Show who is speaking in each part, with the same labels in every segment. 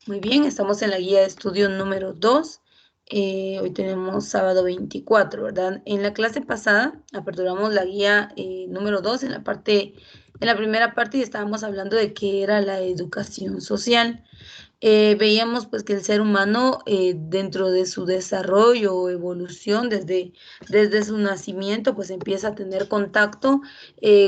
Speaker 1: Muy bien, estamos en la guía de estudio número 2. Hoy tenemos sábado 24, ¿verdad? En la clase pasada aperturamos la guía número 2 en la primera parte y estábamos hablando de qué era la educación social. Veíamos pues que el ser humano dentro de su desarrollo o evolución desde su nacimiento pues empieza a tener contacto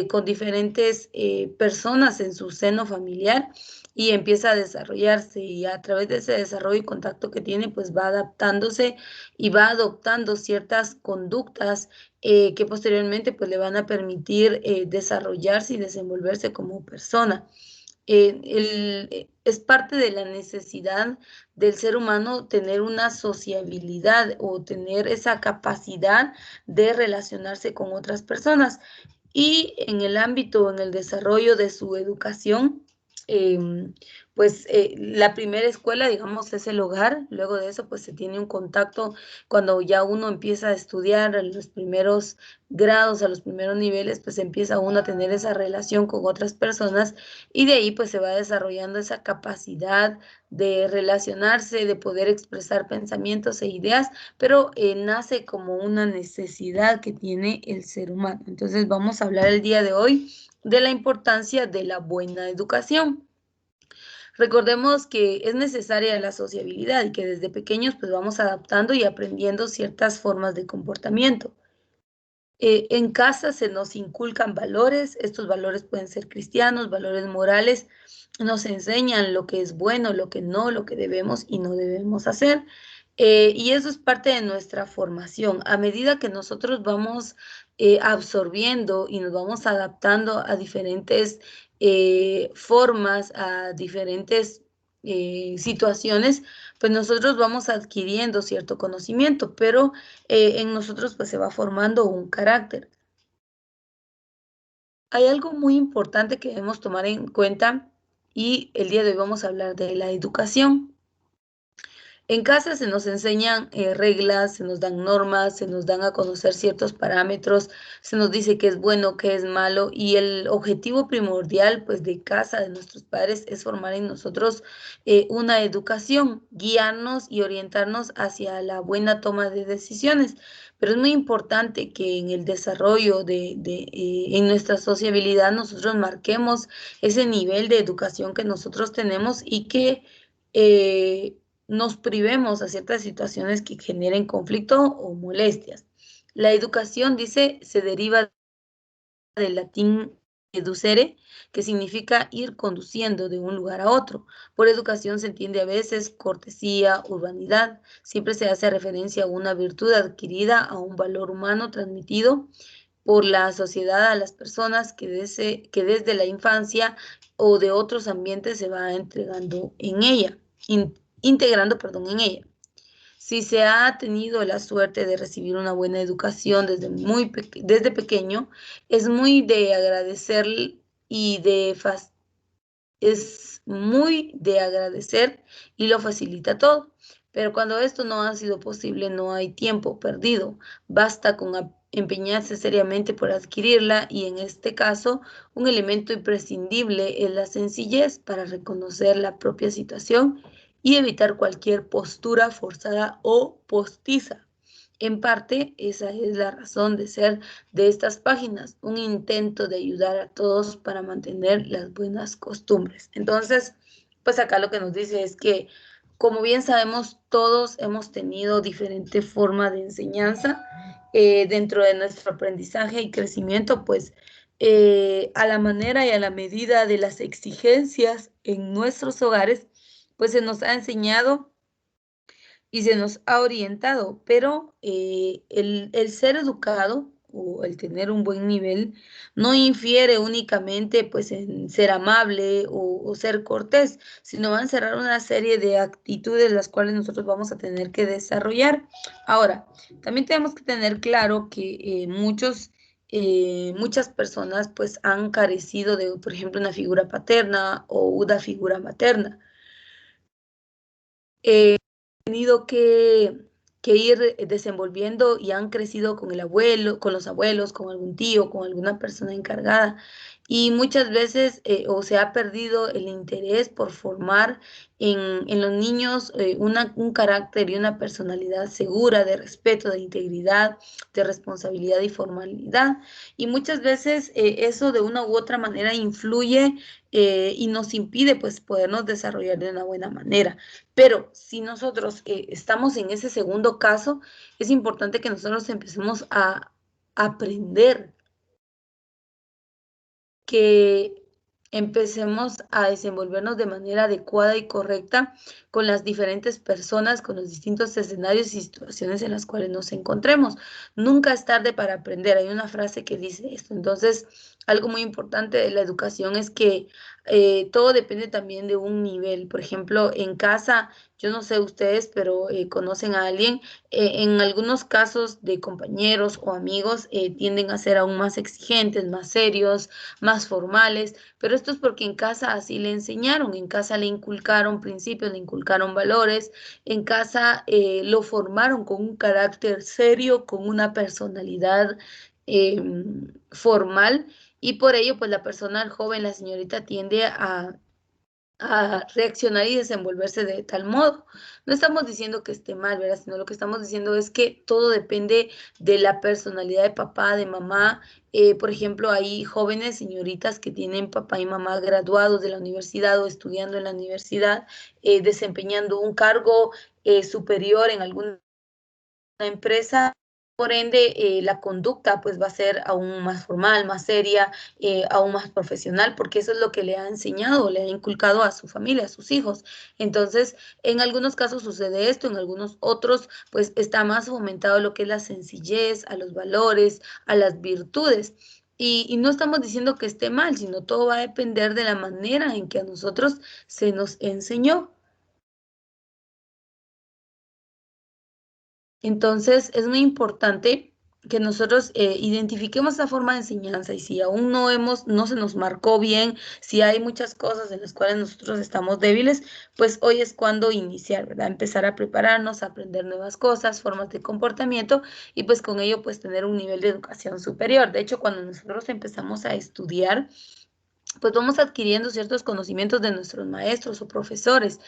Speaker 1: con diferentes personas en su seno familiar y empieza a desarrollarse y a través de ese desarrollo y contacto que tiene pues va adaptándose y va adoptando ciertas conductas que posteriormente pues le van a permitir desarrollarse y desenvolverse como persona. Es parte de la necesidad del ser humano tener una sociabilidad o tener esa capacidad de relacionarse con otras personas. Y en el ámbito, en el desarrollo de su educación, eh, pues la primera escuela, digamos, es el hogar. Luego de eso, pues se tiene un contacto cuando ya uno empieza a estudiar en los primeros grados, a los primeros niveles, pues empieza uno a tener esa relación con otras personas y de ahí pues se va desarrollando esa capacidad de relacionarse, de poder expresar pensamientos e ideas, pero nace como una necesidad que tiene el ser humano. Entonces vamos a hablar el día de hoy de la importancia de la buena educación. Recordemos que es necesaria la sociabilidad y que desde pequeños pues vamos adaptando y aprendiendo ciertas formas de comportamiento. En casa se nos inculcan valores, estos valores pueden ser cristianos, valores morales, nos enseñan lo que es bueno, lo que no, lo que debemos y no debemos hacer. Y eso es parte de nuestra formación. A medida que nosotros vamos absorbiendo y nos vamos adaptando a diferentes formas, a diferentes situaciones, pues nosotros vamos adquiriendo cierto conocimiento, pero en nosotros pues se va formando un carácter. Hay algo muy importante que debemos tomar en cuenta y el día de hoy vamos a hablar de la educación. En casa se nos enseñan reglas, se nos dan normas, se nos dan a conocer ciertos parámetros, se nos dice qué es bueno, qué es malo y el objetivo primordial pues de casa, de nuestros padres, es formar en nosotros una educación, guiarnos y orientarnos hacia la buena toma de decisiones. Pero es muy importante que en el desarrollo en nuestra sociabilidad nosotros marquemos ese nivel de educación que nosotros tenemos y que eh, nos privemos a ciertas situaciones que generen conflicto o molestias. La educación, dice, se deriva del latín educere, que significa ir conduciendo de un lugar a otro. Por educación se entiende a veces cortesía, urbanidad. Siempre se hace referencia a una virtud adquirida, a un valor humano transmitido por la sociedad a las personas que desde la infancia o de otros ambientes se va entregando en ella, integrando, perdón, en ella. Si se ha tenido la suerte de recibir una buena educación desde pequeño, es muy de agradecer y es muy de agradecer y lo facilita todo. Pero cuando esto no ha sido posible, no hay tiempo perdido. Basta con empeñarse seriamente por adquirirla y en este caso, un elemento imprescindible es la sencillez para reconocer la propia situación y evitar cualquier postura forzada o postiza. En parte, esa es la razón de ser de estas páginas, un intento de ayudar a todos para mantener las buenas costumbres. Entonces, pues acá lo que nos dice es que, como bien sabemos, todos hemos tenido diferente forma de enseñanza dentro de nuestro aprendizaje y crecimiento, pues a la manera y a la medida de las exigencias en nuestros hogares, pues se nos ha enseñado y se nos ha orientado, pero el ser educado o el tener un buen nivel no infiere únicamente pues en ser amable o ser cortés, sino va a encerrar una serie de actitudes las cuales nosotros vamos a tener que desarrollar. Ahora, también tenemos que tener claro que muchas personas pues han carecido de, por ejemplo, una figura paterna o una figura materna. Tenido que ir desenvolviendo y han crecido con el abuelo, con los abuelos, con algún tío, con alguna persona encargada. y muchas veces o se ha perdido el interés por formar en los niños un carácter y una personalidad segura de respeto, de integridad, de responsabilidad y formalidad. Y muchas veces eso de una u otra manera influye y nos impide pues podernos desarrollar de una buena manera. Pero si nosotros estamos en ese segundo caso, es importante que nosotros empecemos a aprender, que empecemos a desenvolvernos de manera adecuada y correcta con las diferentes personas, con los distintos escenarios y situaciones en las cuales nos encontremos. Nunca es tarde para aprender. Hay una frase que dice esto. Entonces, algo muy importante de la educación es que todo depende también de un nivel. Por ejemplo, en casa, yo no sé ustedes, pero conocen a alguien, en algunos casos de compañeros o amigos tienden a ser aún más exigentes, más serios, más formales, pero esto es porque en casa así le enseñaron, en casa le inculcaron principios, le inculcaron valores, en casa lo formaron con un carácter serio, con una personalidad eh, formal, y por ello pues la persona joven, la señorita, tiende a reaccionar y desenvolverse de tal modo. No estamos diciendo que esté mal, ¿verdad? Sino lo que estamos diciendo es que todo depende de la personalidad de papá, de mamá. Por ejemplo, hay jóvenes señoritas que tienen papá y mamá graduados de la universidad o estudiando en la universidad, desempeñando un cargo superior en alguna empresa. Por ende, la conducta pues va a ser aún más formal, más seria, aún más profesional, porque eso es lo que le ha enseñado, le ha inculcado a su familia, a sus hijos. Entonces, en algunos casos sucede esto, en algunos otros pues está más fomentado lo que es la sencillez, a los valores, a las virtudes. Y no estamos diciendo que esté mal, sino todo va a depender de la manera en que a nosotros se nos enseñó. Entonces, es muy importante que nosotros identifiquemos esa forma de enseñanza y si aún no se nos marcó bien, si hay muchas cosas en las cuales nosotros estamos débiles, pues hoy es cuando iniciar, ¿verdad? Empezar a prepararnos, a aprender nuevas cosas, formas de comportamiento y pues con ello pues tener un nivel de educación superior. De hecho, cuando nosotros empezamos a estudiar, pues vamos adquiriendo ciertos conocimientos de nuestros maestros o profesores,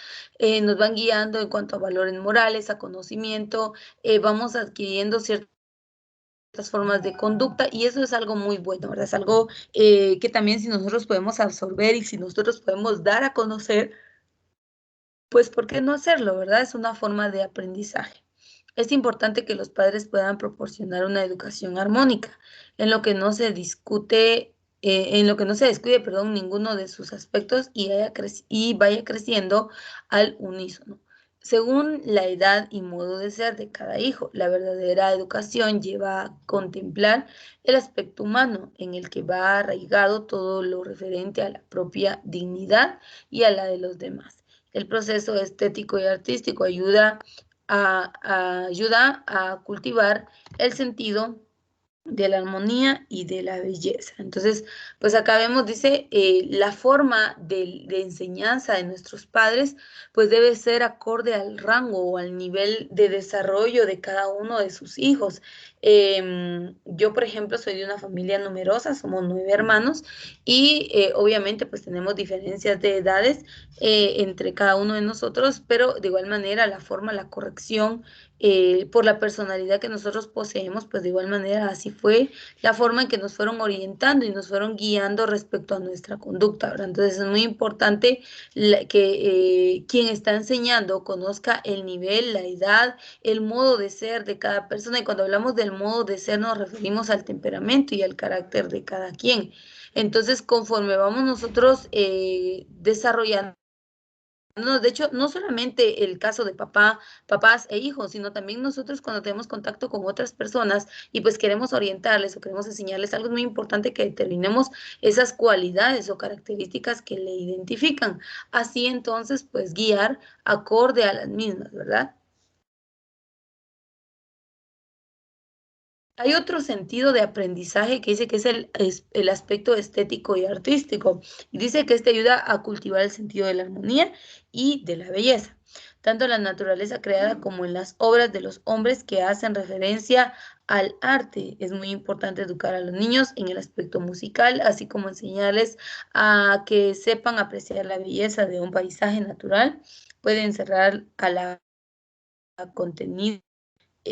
Speaker 1: nos van guiando en cuanto a valores morales, a conocimiento, vamos adquiriendo ciertas formas de conducta y eso es algo muy bueno, ¿verdad? Es algo que también si nosotros podemos absorber y si nosotros podemos dar a conocer, pues ¿por qué no hacerlo, verdad? Es una forma de aprendizaje. Es importante que los padres puedan proporcionar una educación armónica, en lo que no se discute, en lo que no se descuide, perdón, ninguno de sus aspectos y vaya creciendo al unísono. Según la edad y modo de ser de cada hijo, la verdadera educación lleva a contemplar el aspecto humano en el que va arraigado todo lo referente a la propia dignidad y a la de los demás. El proceso estético y artístico ayuda a cultivar el sentido de la armonía y de la belleza. Entonces, pues acá vemos, dice, la forma de enseñanza de nuestros padres, pues debe ser acorde al rango o al nivel de desarrollo de cada uno de sus hijos. Yo, por ejemplo, soy de una familia numerosa, somos 9 hermanos y obviamente pues tenemos diferencias de edades entre cada uno de nosotros, pero de igual manera la forma, la corrección, por la personalidad que nosotros poseemos, pues de igual manera así fue la forma en que nos fueron orientando y nos fueron guiando respecto a nuestra conducta, ¿verdad? Entonces es muy importante que quien está enseñando conozca el nivel, la edad, el modo de ser de cada persona y cuando hablamos del modo de ser nos referimos al temperamento y al carácter de cada quien. Entonces, conforme vamos nosotros desarrollando, no, de hecho, no solamente el caso de papás e hijos, sino también nosotros cuando tenemos contacto con otras personas y pues queremos orientarles o queremos enseñarles algo, es muy importante que determinemos esas cualidades o características que le identifican. Así entonces, pues guiar acorde a las mismas, ¿verdad? Hay otro sentido de aprendizaje que dice que es el aspecto estético y artístico. Y dice que este ayuda a cultivar el sentido de la armonía y de la belleza, tanto en la naturaleza creada como en las obras de los hombres que hacen referencia al arte. Es muy importante educar a los niños en el aspecto musical, así como enseñarles a que sepan apreciar la belleza de un paisaje natural. Pueden cerrar a la contenido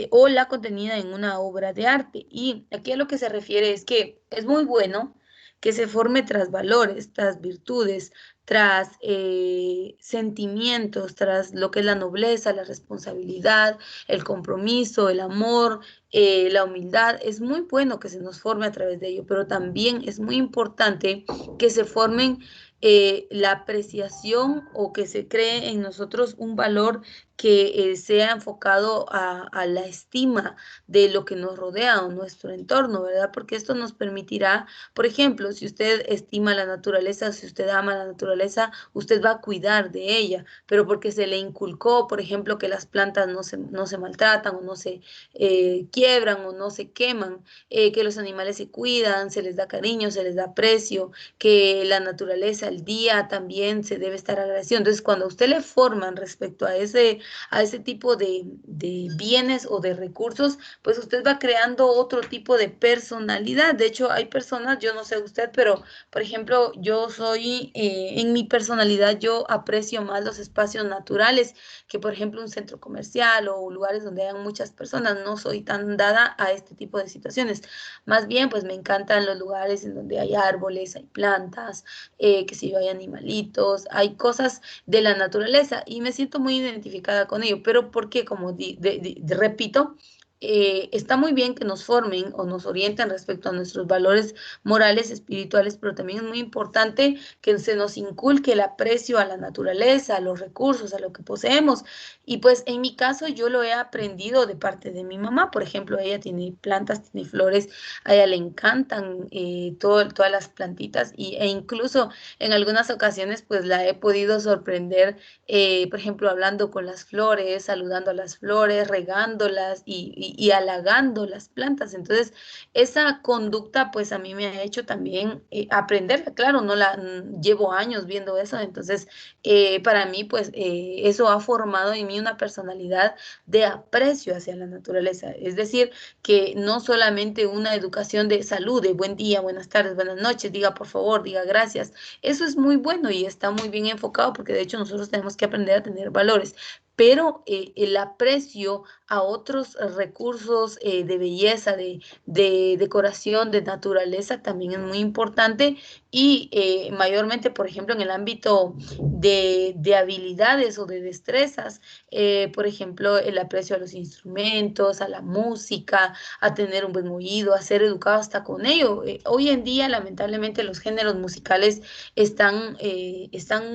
Speaker 1: o la contenida en una obra de arte. Y aquí a lo que se refiere es que es muy bueno que se forme tras valores, tras virtudes, tras sentimientos, tras lo que es la nobleza, la responsabilidad, el compromiso, el amor, la humildad. Es muy bueno que se nos forme a través de ello, pero también es muy importante que se formen la apreciación o que se cree en nosotros un valor que sea enfocado a la estima de lo que nos rodea o nuestro entorno, ¿verdad? Porque esto nos permitirá, por ejemplo, si usted estima la naturaleza, si usted ama la naturaleza, usted va a cuidar de ella, pero porque se le inculcó, por ejemplo, que las plantas no se maltratan o no se quiebran o no se queman, que los animales se cuidan, se les da cariño, se les da aprecio, que la naturaleza, el día también se debe estar agradecido. Entonces, cuando a usted le forman respecto a ese tipo de bienes o de recursos, pues usted va creando otro tipo de personalidad. De hecho, hay personas, yo no sé usted, pero por ejemplo, yo soy, en mi personalidad, yo aprecio más los espacios naturales que, por ejemplo, un centro comercial o lugares donde hayan muchas personas. No soy tan dada a este tipo de situaciones. Más bien, pues me encantan los lugares en donde hay árboles, hay plantas, que si yo hay animalitos, hay cosas de la naturaleza y me siento muy identificada con ello, pero porque, como repito, está muy bien que nos formen o nos orienten respecto a nuestros valores morales, espirituales, pero también es muy importante que se nos inculque el aprecio a la naturaleza, a los recursos, a lo que poseemos. Y pues en mi caso yo lo he aprendido de parte de mi mamá. Por ejemplo, ella tiene plantas, tiene flores, a ella le encantan todas las plantitas e incluso en algunas ocasiones pues la he podido sorprender, por ejemplo, hablando con las flores, saludando a las flores, regándolas y halagando las plantas. Entonces, esa conducta pues a mí me ha hecho también aprenderla. Claro, no la llevo años viendo eso, entonces para mí pues eso ha formado en mí una personalidad de aprecio hacia la naturaleza. Es decir, que no solamente una educación de salud, de buen día, buenas tardes, buenas noches, diga por favor, diga gracias, eso es muy bueno y está muy bien enfocado porque de hecho nosotros tenemos que aprender a tener valores, pero el aprecio a otros recursos de belleza, de decoración, de naturaleza también es muy importante y mayormente, por ejemplo, en el ámbito de habilidades o de destrezas, por ejemplo, el aprecio a los instrumentos, a la música, a tener un buen oído, a ser educado hasta con ello. Hoy en día, lamentablemente, los géneros musicales están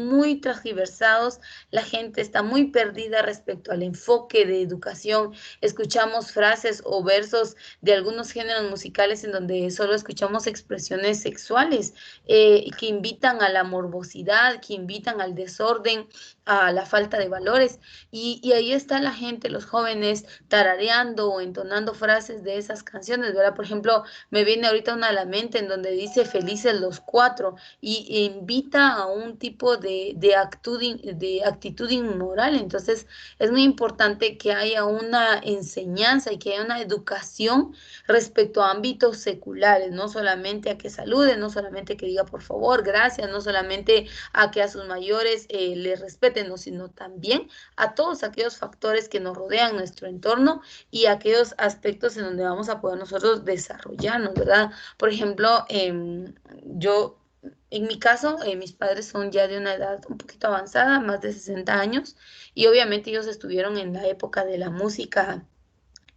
Speaker 1: muy transgiversados, la gente está muy perdida respecto al enfoque de educación. Escuchamos frases o versos de algunos géneros musicales en donde solo escuchamos expresiones sexuales que invitan a la morbosidad, que invitan al desorden, a la falta de valores. Y ahí está la gente, los jóvenes, tarareando o entonando frases de esas canciones, ¿verdad? Por ejemplo, me viene ahorita una a la mente en donde dice felices los cuatro y invita a un tipo de actitud inmoral. Entonces, es muy importante que haya una enseñanza y que haya una educación respecto a ámbitos seculares, no solamente a que salude, no solamente que diga por favor, gracias, no solamente a que a sus mayores les respeten, no, sino también a todos aquellos factores que nos rodean nuestro entorno y aquellos aspectos en donde vamos a poder nosotros desarrollarnos, ¿verdad? Por ejemplo, yo, en mi caso, mis padres son ya de una edad un poquito avanzada, más de 60 años, y obviamente ellos estuvieron en la época de la música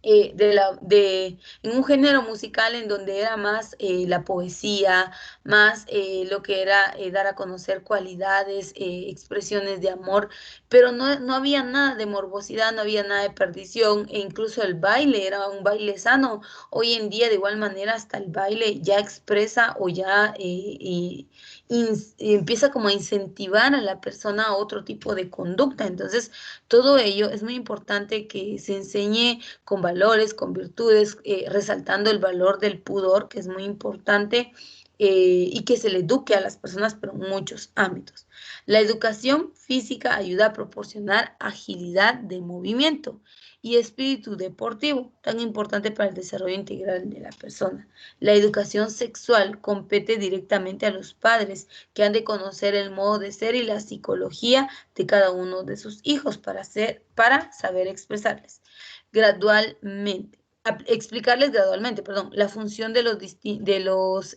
Speaker 1: en un género musical en donde era más la poesía, más lo que era dar a conocer cualidades, expresiones de amor, pero no había nada de morbosidad, no había nada de perdición, e incluso el baile era un baile sano. Hoy en día, de igual manera, hasta el baile ya expresa o ya empieza como a incentivar a la persona a otro tipo de conducta. Entonces, todo ello es muy importante que se enseñe con valores, con virtudes, resaltando el valor del pudor, que es muy importante, y que se le eduque a las personas, pero en muchos ámbitos. La educación física ayuda a proporcionar agilidad de movimiento y espíritu deportivo, tan importante para el desarrollo integral de la persona. La educación sexual compete directamente a los padres, que han de conocer el modo de ser y la psicología de cada uno de sus hijos para saber expresarles gradualmente. Explicarles gradualmente, perdón, la función de los distintos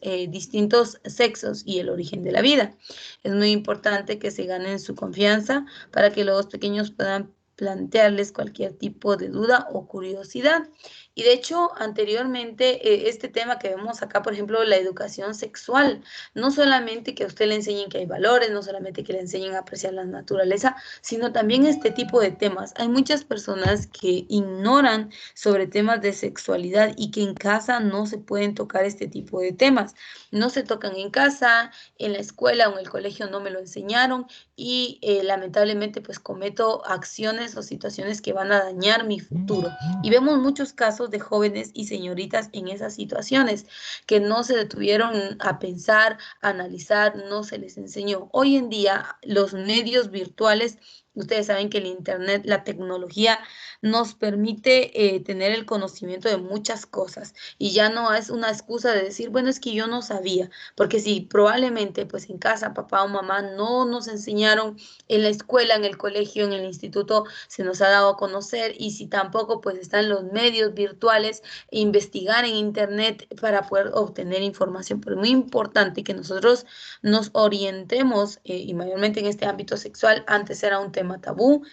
Speaker 1: sexos y el origen de la vida. Es muy importante que se ganen su confianza para que los pequeños puedan plantearles cualquier tipo de duda o curiosidad. Y de hecho, anteriormente, este tema que vemos acá, por ejemplo, la educación sexual, no solamente que a usted le enseñen que hay valores, no solamente que le enseñen a apreciar la naturaleza, sino también este tipo de temas. Hay muchas personas que ignoran sobre temas de sexualidad y que en casa no se pueden tocar este tipo de temas. No se tocan en casa, en la escuela o en el colegio no me lo enseñaron y lamentablemente pues cometo acciones o situaciones que van a dañar mi futuro. Y vemos muchos casos de jóvenes y señoritas en esas situaciones que no se detuvieron a pensar, a analizar, no se les enseñó. Hoy en día los medios virtuales, ustedes saben que el internet, la tecnología nos permite tener el conocimiento de muchas cosas y ya no es una excusa de decir, bueno, es que yo no sabía, porque si probablemente pues en casa papá o mamá no nos enseñaron, en la escuela, en el colegio, en el instituto se nos ha dado a conocer y si tampoco pues están los medios virtuales, investigar en internet para poder obtener información, pero es muy importante que nosotros nos orientemos y mayormente en este ámbito sexual, antes era un tema tabú,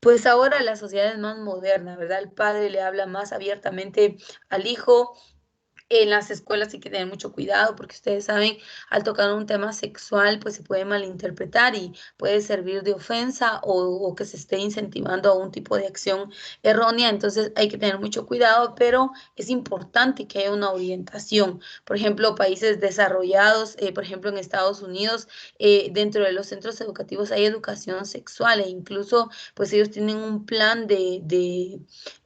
Speaker 1: pues ahora la sociedad es más moderna, ¿verdad? El padre le habla más abiertamente al hijo. En las escuelas hay que tener mucho cuidado porque ustedes saben, al tocar un tema sexual, pues se puede malinterpretar y puede servir de ofensa o que se esté incentivando a un tipo de acción errónea. Entonces hay que tener mucho cuidado, pero es importante que haya una orientación. Por ejemplo, países desarrollados, por ejemplo en Estados Unidos, dentro de los centros educativos hay educación sexual e incluso pues ellos tienen un plan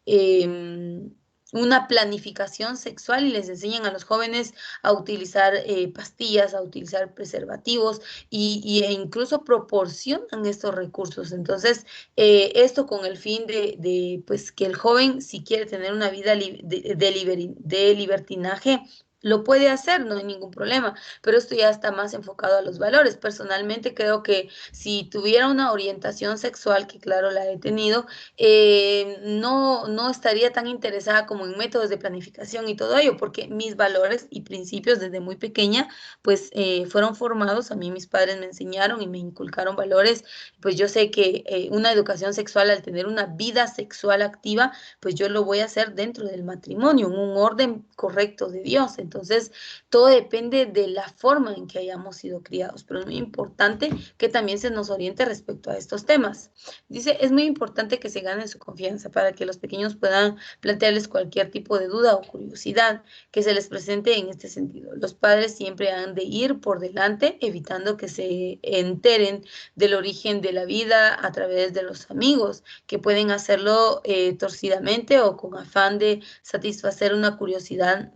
Speaker 1: em, una planificación sexual y les enseñan a los jóvenes a utilizar pastillas, a utilizar preservativos e incluso proporcionan estos recursos. Entonces, esto con el fin pues, que el joven, si quiere tener una vida de libertinaje, lo puede hacer, no hay ningún problema, pero esto ya está más enfocado a los valores. Personalmente creo que si tuviera una orientación sexual, que claro la he tenido, no estaría tan interesada como en métodos de planificación y todo ello, porque mis valores y principios desde muy pequeña, pues fueron formados, a mí mis padres me enseñaron y me inculcaron valores, pues yo sé que una educación sexual al tener una vida sexual activa, pues yo lo voy a hacer dentro del matrimonio, en un orden correcto de Dios. Entonces, todo depende de la forma en que hayamos sido criados, pero es muy importante que también se nos oriente respecto a estos temas. Dice, es muy importante que se ganen su confianza para que los pequeños puedan plantearles cualquier tipo de duda o curiosidad que se les presente en este sentido. Los padres siempre han de ir por delante, evitando que se enteren del origen de la vida a través de los amigos, que pueden hacerlo torcidamente o con afán de satisfacer una curiosidad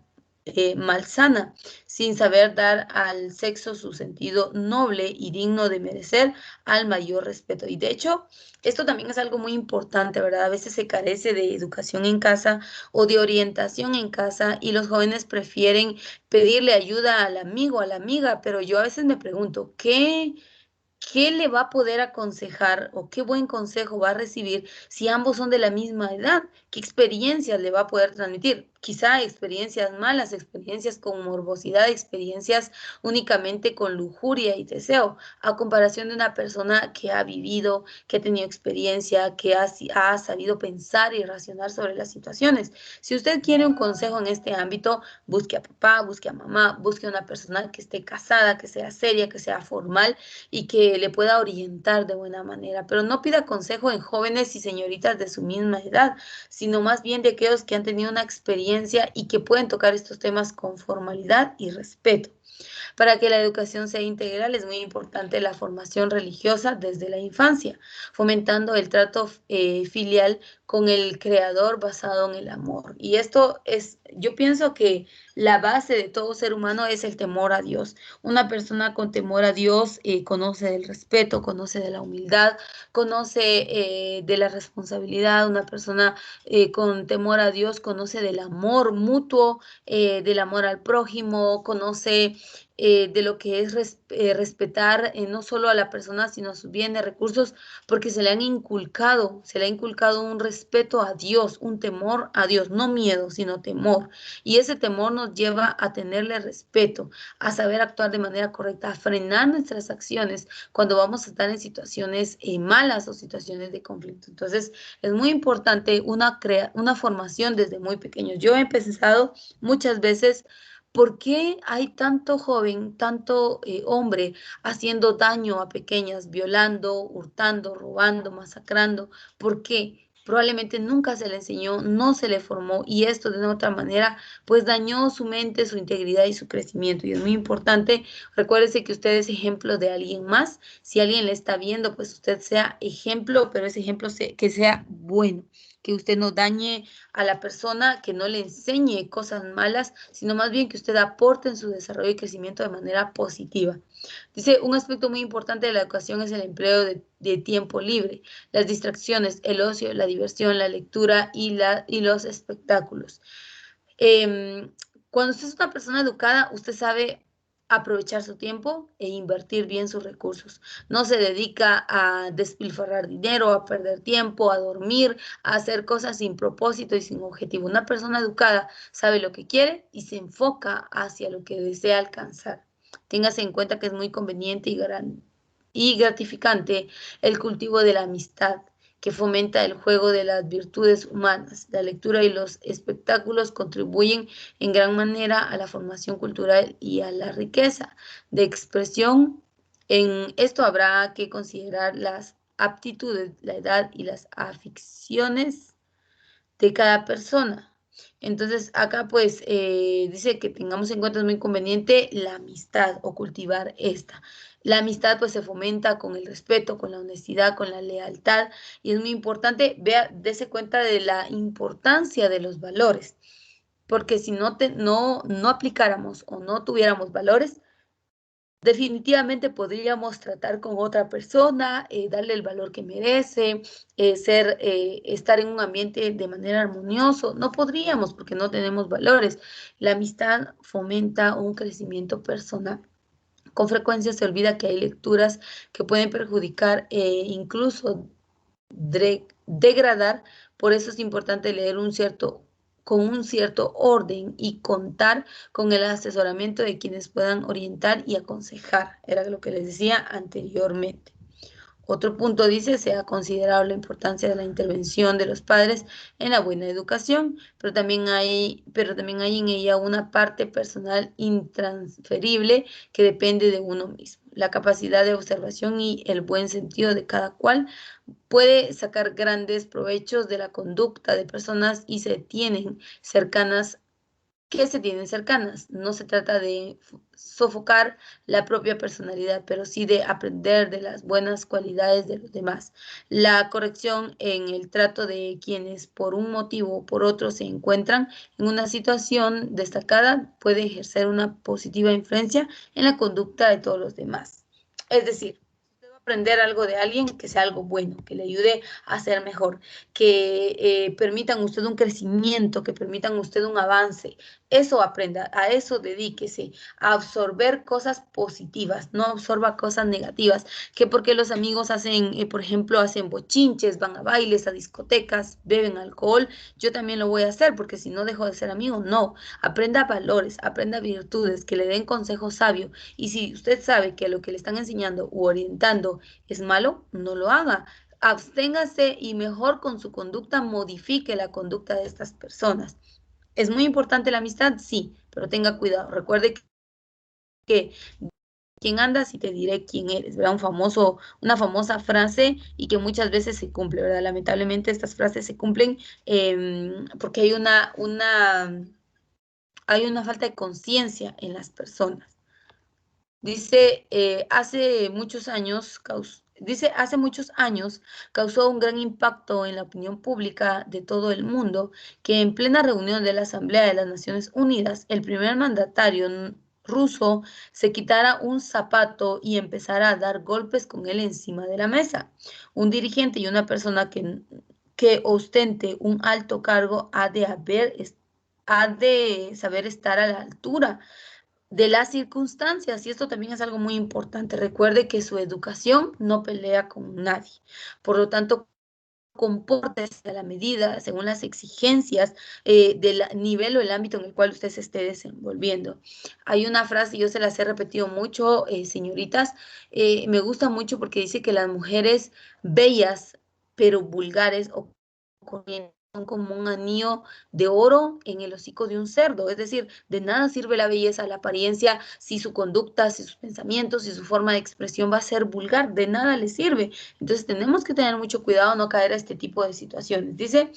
Speaker 1: malsana, sin saber dar al sexo su sentido noble y digno de merecer al mayor respeto. Y de hecho, esto también es algo muy importante, ¿verdad? A veces se carece de educación en casa o de orientación en casa y los jóvenes prefieren pedirle ayuda al amigo, a la amiga, pero yo a veces me pregunto, ¿qué le va a poder aconsejar o qué buen consejo va a recibir si ambos son de la misma edad? ¿Qué experiencias le va a poder transmitir? Quizá experiencias malas, experiencias con morbosidad, experiencias únicamente con lujuria y deseo, a comparación de una persona que ha vivido, que ha tenido experiencia, que ha sabido pensar y racionar sobre las situaciones. Si usted quiere un consejo en este ámbito, busque a papá, busque a mamá, busque a una persona que esté casada, que sea seria, que sea formal y que le pueda orientar de buena manera. Pero no pida consejo en jóvenes y señoritas de su misma edad, sino más bien de aquellos que han tenido una experiencia y que pueden tocar estos temas con formalidad y respeto. Para que la educación sea integral es muy importante la formación religiosa desde la infancia, fomentando el trato filial con el creador basado en el amor. Y esto es yo pienso que la base de todo ser humano es el temor a Dios. Una persona con temor a Dios conoce del respeto, conoce de la humildad, conoce de la responsabilidad. Una persona con temor a Dios conoce del amor mutuo, del amor al prójimo, conoce de lo que es respetar no solo a la persona, sino a sus bienes, recursos, porque se le ha inculcado un respeto a Dios, un temor a Dios, no miedo, sino temor. Y ese temor nos lleva a tenerle respeto, a saber actuar de manera correcta, a frenar nuestras acciones cuando vamos a estar en situaciones malas o situaciones de conflicto. Entonces, es muy importante una formación desde muy pequeños. Yo he pensado muchas veces, ¿por qué hay tanto joven, tanto hombre haciendo daño a pequeñas, violando, hurtando, robando, masacrando? ¿Por qué? Probablemente nunca se le enseñó, no se le formó y esto de una otra manera pues dañó su mente, su integridad y su crecimiento. Y es muy importante, recuérdese que usted es ejemplo de alguien más. Si alguien le está viendo, pues usted sea ejemplo, pero ese ejemplo que sea bueno, que usted no dañe a la persona, que no le enseñe cosas malas, sino más bien que usted aporte en su desarrollo y crecimiento de manera positiva. Dice, un aspecto muy importante de la educación es el empleo de tiempo libre, las distracciones, el ocio, la diversión, la lectura y los espectáculos. Eh, Cuando usted es una persona educada, usted sabe aprovechar su tiempo e invertir bien sus recursos. No se dedica a despilfarrar dinero, a perder tiempo, a dormir, a hacer cosas sin propósito y sin objetivo. Una persona educada sabe lo que quiere y se enfoca hacia lo que desea alcanzar. Téngase en cuenta que es muy conveniente y gratificante el cultivo de la amistad, que fomenta el juego de las virtudes humanas. La lectura y los espectáculos contribuyen en gran manera a la formación cultural y a la riqueza de expresión. En esto habrá que considerar las aptitudes, la edad y las aficiones de cada persona. Entonces, acá pues dice que tengamos en cuenta, es muy conveniente la amistad o cultivar esta. La amistad pues se fomenta con el respeto, con la honestidad, con la lealtad y es muy importante, dése cuenta de la importancia de los valores, porque si no aplicáramos o no tuviéramos valores, definitivamente podríamos tratar con otra persona, darle el valor que merece, estar en un ambiente de manera armonioso. No podríamos porque no tenemos valores. La amistad fomenta un crecimiento personal. Con frecuencia se olvida que hay lecturas que pueden perjudicar e incluso degradar. Por eso es importante leer con un cierto orden y contar con el asesoramiento de quienes puedan orientar y aconsejar. Era lo que les decía anteriormente. Otro punto dice, se ha considerado la importancia de la intervención de los padres en la buena educación, pero también hay en ella una parte personal intransferible que depende de uno mismo. La capacidad de observación y el buen sentido de cada cual puede sacar grandes provechos de la conducta de personas y se tienen cercanas. No se trata de sofocar la propia personalidad, pero sí de aprender de las buenas cualidades de los demás. La corrección en el trato de quienes por un motivo o por otro se encuentran en una situación destacada puede ejercer una positiva influencia en la conducta de todos los demás. Es decir, aprender algo de alguien que sea algo bueno, que le ayude a ser mejor, que permitan usted un crecimiento, que permitan usted un avance. Eso aprenda, a eso dedíquese, a absorber cosas positivas, no absorba cosas negativas, que porque los amigos hacen, por ejemplo, hacen bochinches, van a bailes, a discotecas, beben alcohol, yo también lo voy a hacer porque si no dejo de ser amigo, no. Aprenda valores, aprenda virtudes, que le den consejo sabio y si usted sabe que lo que le están enseñando u orientando es malo, no lo haga. Absténgase y mejor con su conducta modifique la conducta de estas personas. ¿Es muy importante la amistad? Sí, pero tenga cuidado. Recuerde que quién andas y te diré quién eres, ¿verdad? Una famosa frase y que muchas veces se cumple, ¿verdad? Lamentablemente estas frases se cumplen porque hay una falta de conciencia en las personas. Dice, hace muchos años dice, hace muchos años causó un gran impacto en la opinión pública de todo el mundo que en plena reunión de la Asamblea de las Naciones Unidas, el primer mandatario ruso se quitara un zapato y empezara a dar golpes con él encima de la mesa. Un dirigente y una persona que ostente un alto cargo ha de saber estar a la altura de las circunstancias, y esto también es algo muy importante. Recuerde que su educación no pelea con nadie. Por lo tanto, compórtese a la medida, según las exigencias del nivel o el ámbito en el cual usted se esté desenvolviendo. Hay una frase, yo se las he repetido mucho, señoritas, me gusta mucho porque dice que las mujeres bellas, pero vulgares o corrientes, son como un anillo de oro en el hocico de un cerdo. Es decir, de nada sirve la belleza, la apariencia, si su conducta, si sus pensamientos, si su forma de expresión va a ser vulgar, de nada le sirve. Entonces tenemos que tener mucho cuidado, no caer a este tipo de situaciones. Dice,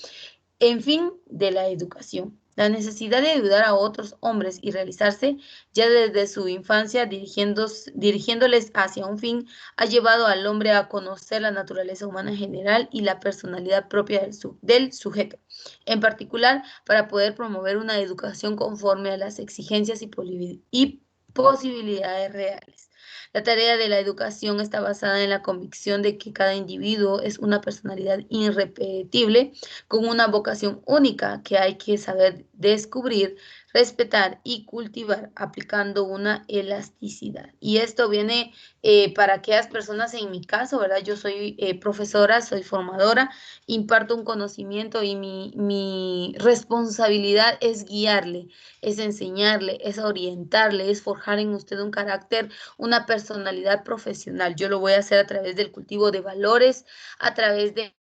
Speaker 1: en fin, de la educación. La necesidad de ayudar a otros hombres y realizarse ya desde su infancia dirigiéndoles hacia un fin ha llevado al hombre a conocer la naturaleza humana en general y la personalidad propia del sujeto, en particular para poder promover una educación conforme a las exigencias y posibilidades reales. La tarea de la educación está basada en la convicción de que cada individuo es una personalidad irrepetible con una vocación única que hay que saber descubrir, respetar y cultivar aplicando una elasticidad. Y esto viene para aquellas personas, en mi caso, ¿verdad? Yo soy profesora, soy formadora, imparto un conocimiento y mi responsabilidad es guiarle, es enseñarle, es orientarle, es forjar en usted un carácter, una personalidad profesional. Yo lo voy a hacer a través del cultivo de valores, a través de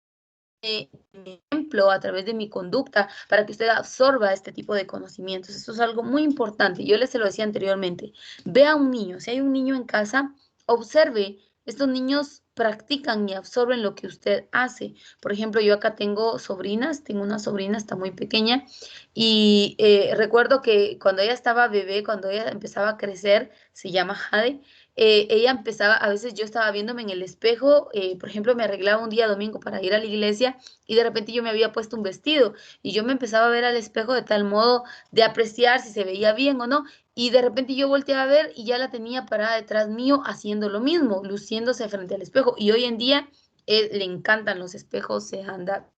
Speaker 1: mi ejemplo, a través de mi conducta, para que usted absorba este tipo de conocimientos. Eso es algo muy importante. Yo les se lo decía anteriormente. Vea a un niño. Si hay un niño en casa, observe. Estos niños practican y absorben lo que usted hace. Por ejemplo, yo acá tengo sobrinas, tengo una sobrina, está muy pequeña, y recuerdo que cuando ella estaba bebé, cuando ella empezaba a crecer, se llama Jade, ella empezaba, a veces yo estaba viéndome en el espejo, por ejemplo, me arreglaba un día domingo para ir a la iglesia y de repente yo me había puesto un vestido y yo me empezaba a ver al espejo de tal modo de apreciar si se veía bien o no, y de repente yo volteaba a ver y ya la tenía parada detrás mío haciendo lo mismo, luciéndose frente al espejo, y hoy en día le encantan los espejos, se anda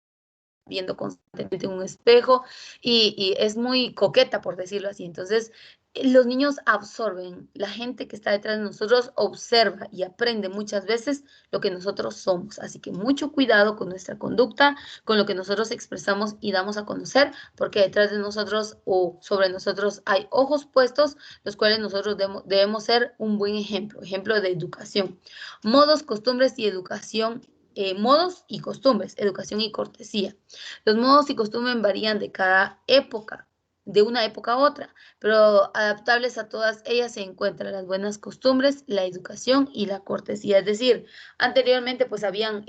Speaker 1: viendo constantemente en un espejo y es muy coqueta, por decirlo así. Entonces, los niños absorben, la gente que está detrás de nosotros observa y aprende muchas veces lo que nosotros somos. Así que mucho cuidado con nuestra conducta, con lo que nosotros expresamos y damos a conocer, porque detrás de nosotros o sobre nosotros hay ojos puestos, los cuales nosotros debemos ser un buen ejemplo, ejemplo de educación. Modos, costumbres y educación. Modos y costumbres, educación y cortesía. Los modos y costumbres varían de cada época, de una época a otra, pero adaptables a todas ellas se encuentran las buenas costumbres, la educación y la cortesía. Es decir, anteriormente pues habían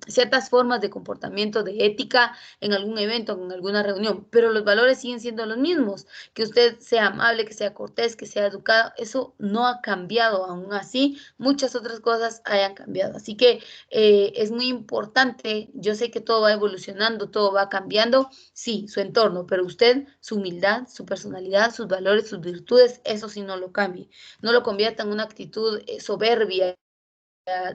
Speaker 1: ciertas formas de comportamiento, de ética en algún evento, en alguna reunión, pero los valores siguen siendo los mismos. Que usted sea amable, que sea cortés, que sea educado, eso no ha cambiado. Aún así, muchas otras cosas hayan cambiado. Así que es muy importante. Yo sé que todo va evolucionando, todo va cambiando, sí, su entorno, pero usted, su humildad, su personalidad, sus valores, sus virtudes, eso sí no lo cambie. No lo convierta en una actitud soberbia,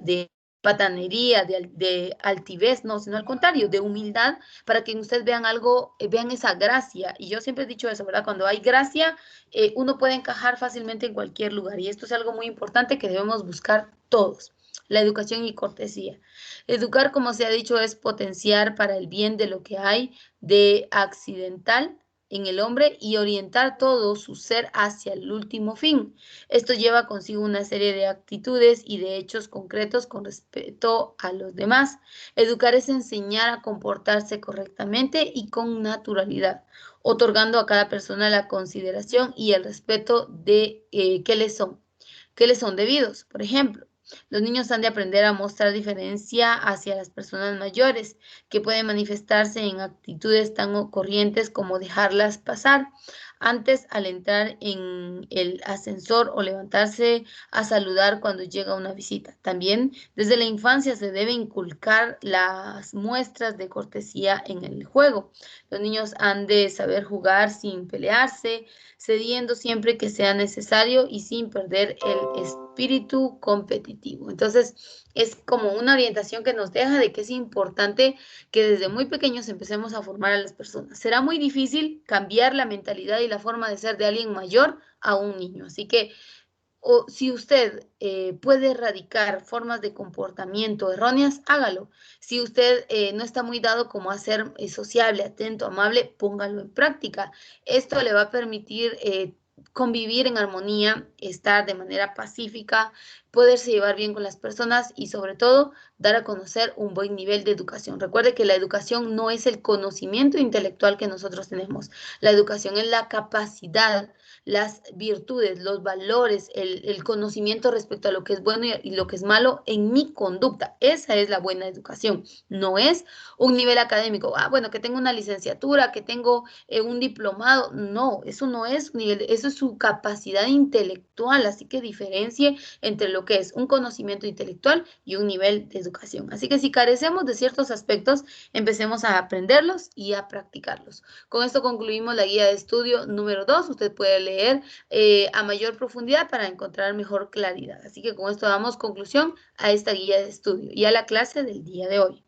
Speaker 1: de patanería, de altivez, no, sino al contrario, de humildad, para que ustedes vean algo, vean esa gracia. Y yo siempre he dicho eso, ¿verdad? Cuando hay gracia, uno puede encajar fácilmente en cualquier lugar. Y esto es algo muy importante que debemos buscar todos. La educación y cortesía. Educar, como se ha dicho, es potenciar para el bien de lo que hay de accidental en el hombre y orientar todo su ser hacia el último fin. Esto lleva consigo una serie de actitudes y de hechos concretos con respecto a los demás. Educar es enseñar a comportarse correctamente y con naturalidad, otorgando a cada persona la consideración y el respeto de que les son debidos. Por ejemplo, los niños han de aprender a mostrar diferencia hacia las personas mayores, que pueden manifestarse en actitudes tan corrientes como dejarlas pasar, antes al entrar en el ascensor o levantarse a saludar cuando llega una visita. También desde la infancia se debe inculcar las muestras de cortesía en el juego. Los niños han de saber jugar sin pelearse, cediendo siempre que sea necesario y sin perder el espíritu competitivo. Entonces, es como una orientación que nos deja de que es importante que desde muy pequeños empecemos a formar a las personas. Será muy difícil cambiar la mentalidad y la forma de ser de alguien mayor a un niño. Así que o si usted puede erradicar formas de comportamiento erróneas, hágalo. Si usted no está muy dado como a ser sociable, atento, amable, póngalo en práctica. Esto le va a permitir convivir en armonía, estar de manera pacífica, poderse llevar bien con las personas y sobre todo dar a conocer un buen nivel de educación. Recuerde que la educación no es el conocimiento intelectual que nosotros tenemos. La educación es la capacidad, las virtudes, los valores, el conocimiento respecto a lo que es bueno y lo que es malo en mi conducta. Esa es la buena educación. No es un nivel académico. Ah, bueno, que tengo una licenciatura, que tengo un diplomado. No, eso no es un nivel, eso es su capacidad intelectual. Así que diferencie entre lo que es un conocimiento intelectual y un nivel de educación. Así que si carecemos de ciertos aspectos, empecemos a aprenderlos y a practicarlos. Con esto concluimos la guía de estudio número 2. Usted puede leer a mayor profundidad para encontrar mejor claridad. Así que con esto damos conclusión a esta guía de estudio y a la clase del día de hoy.